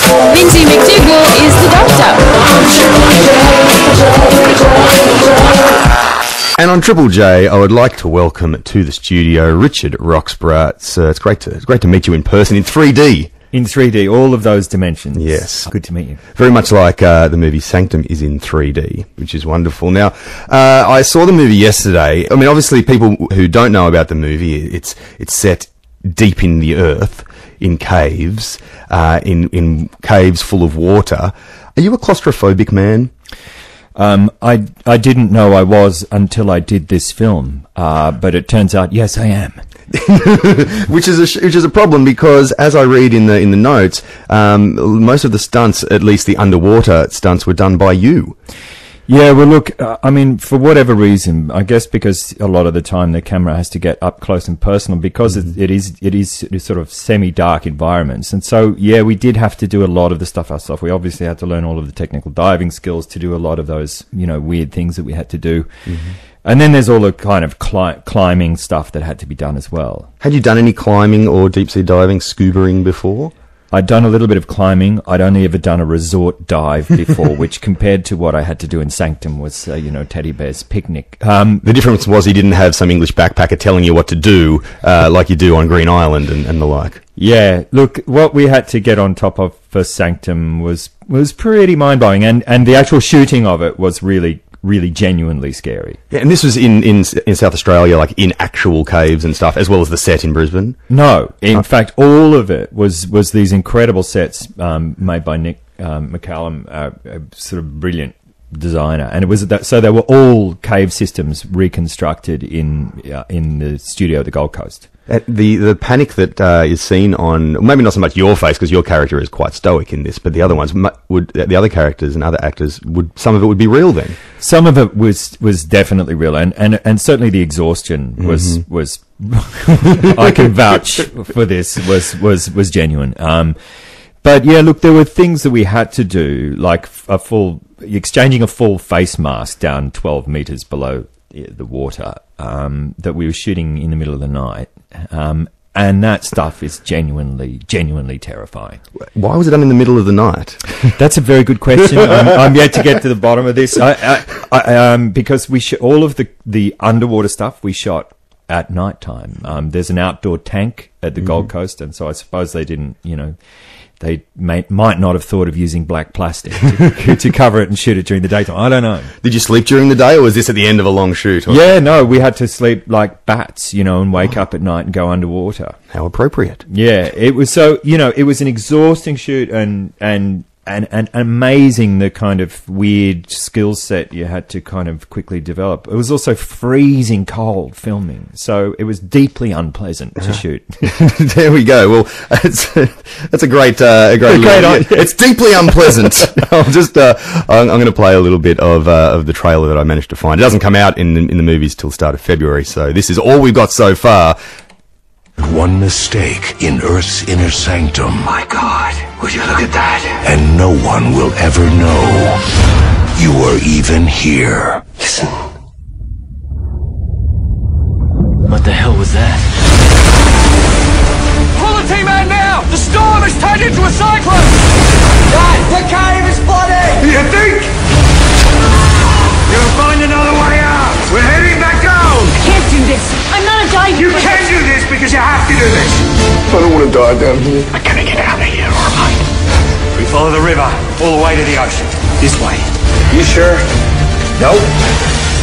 Minty McDougal is the Doctor. And on Triple J, I would like to welcome to the studio Richard Roxburgh. It's great to meet you in person in 3D. In 3D, all of those dimensions. Yes. Good to meet you. Very much like the movie Sanctum is in 3D, which is wonderful. Now, I saw the movie yesterday. I mean, obviously, people who don't know about the movie, it's set deep in the earth, in caves, in caves full of water. Are you a claustrophobic man? I didn't know I was until I did this film, but it turns out, yes, I am. which is a problem, because as I read in the notes, most of the stunts, at least the underwater stunts, were done by you. Yeah, well, look, I mean, for whatever reason, I guess because a lot of the time the camera has to get up close and personal, because it is sort of semi-dark environments. And so, yeah, we did have to do a lot of the stuff ourselves. We obviously had to learn all of the technical diving skills to do a lot of those, weird things that we had to do. Mm-hmm. And then there's all the kind of climbing stuff that had to be done as well. Had you done any climbing or deep-sea diving, scubaing before? I'd done a little bit of climbing. I'd only ever done a resort dive before, which compared to what I had to do in Sanctum was, teddy bear's picnic. The difference was he didn't have some English backpacker telling you what to do, like you do on Green Island and the like. Yeah, look, what we had to get on top of for Sanctum was pretty mind-blowing, and the actual shooting of it was really genuinely scary. Yeah, and this was in South Australia, like in actual caves and stuff, as well as the set in Brisbane? No, in fact, all of it was these incredible sets made by Nick McCallum, a sort of brilliant designer, and it was so they were all cave systems reconstructed in the studio at the Gold Coast. The panic that is seen on, maybe not so much your face, because your character is quite stoic in this, but the other ones the other characters and other actors, some of it would be real then. Some of it was definitely real, and certainly the exhaustion was I can vouch for this, was genuine. But yeah, look, there were things that we had to do, like exchanging a full face mask down 12 meters below the water, that we were shooting in the middle of the night. And that stuff is genuinely terrifying. Why was it done in the middle of the night? That's a very good question. I'm yet to get to the bottom of this. Because we all of the underwater stuff we shot at night time. There's an outdoor tank at the Gold Coast, and so I suppose they didn't, they might not have thought of using black plastic to cover it and shoot it during the daytime. I don't know. Did you sleep during the day, or was this at the end of a long shoot? Yeah, no, we had to sleep like bats, and wake up at night and go underwater. How appropriate. Yeah, it was so, it was an exhausting shoot and amazing, the kind of weird skill set you had to kind of quickly develop. It was also freezing cold filming, so it was deeply unpleasant to shoot. There we go. Well, that's a great idea. It's deeply unpleasant. I'm going to play a little bit of the trailer that I managed to find. It doesn't come out in the movies till start of February, so this is all we've got so far. One mistake in Earth's inner sanctum. My God, would you look at that? And no one will ever know you were even here. Listen. What the hell was that? Pull the team out now! The storm has turned into a cyclone! Dad, the cave is flooding! You think? You'll find another way out! We're heading back down! I can't do this. I'm not a diver. You can do this because you have to do this! I don't want to die down here. I gotta get out of here, alright? We follow the river all the way to the ocean. This way. You sure? Nope.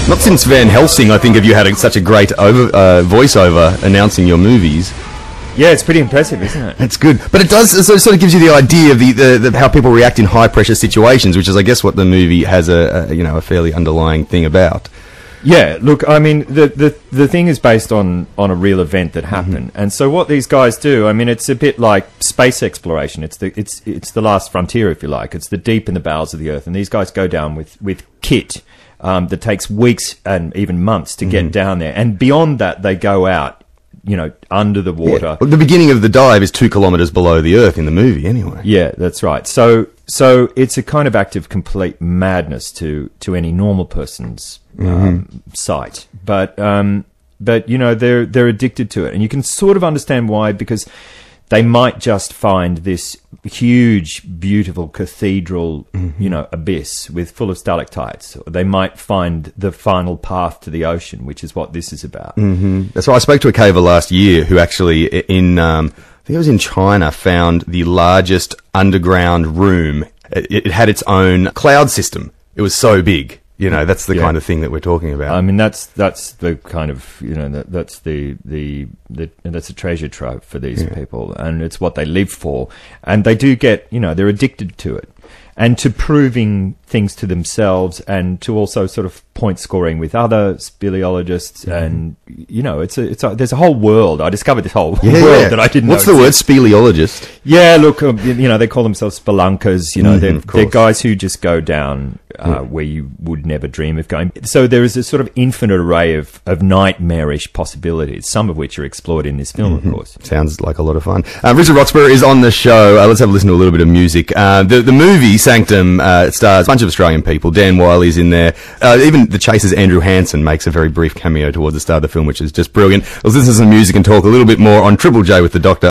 Not since Van Helsing, I think, have you had such a great voiceover announcing your movies. Yeah, it's pretty impressive, isn't it? It's good, but it sort of gives you the idea of the how people react in high pressure situations, which is, I guess, what the movie has a fairly underlying thing about. Yeah, look, I mean, the thing is based on a real event that happened, and so what these guys do, I mean, it's a bit like space exploration. It's the last frontier, if you like. It's the deep in the bowels of the earth, and these guys go down with kit that takes weeks and even months to get down there, and beyond that, they go out, under the water. Yeah. Well, the beginning of the dive is 2 kilometres below the earth in the movie, anyway. Yeah, that's right. So it's a kind of act of complete madness to any normal person's sight, but they're addicted to it, and you can sort of understand why, because they might just find this huge, beautiful cathedral, abyss full of stalactites. Or they might find the final path to the ocean, which is what this is about. That's why I spoke to a caver last year who actually I think it was in China, found the largest underground room. It had its own cloud system. It was so big. That's the kind of thing that we're talking about. I mean, that's the kind of, that's that's a treasure trove for these people, and it's what they live for. And they do get, they're addicted to it, and to proving things to themselves, and to also sort of point scoring with other speleologists. And there's a whole world. I discovered this whole world that I didn't know. What's the word, speleologist? Yeah, look, they call themselves spelunkers. They're guys who just go down where you would never dream of going. So there is a sort of infinite array of nightmarish possibilities, some of which are explored in this film, of course. Sounds like a lot of fun. Richard Roxburgh is on the show. Let's have a listen to a little bit of music. The movie Sanctum stars a bunch of Australian people. Dan Wiley's in there. Even the Chaser's Andrew Hansen makes a very brief cameo towards the start of the film, which is just brilliant. Let's listen to some music and talk a little bit more on Triple J with the Doctor.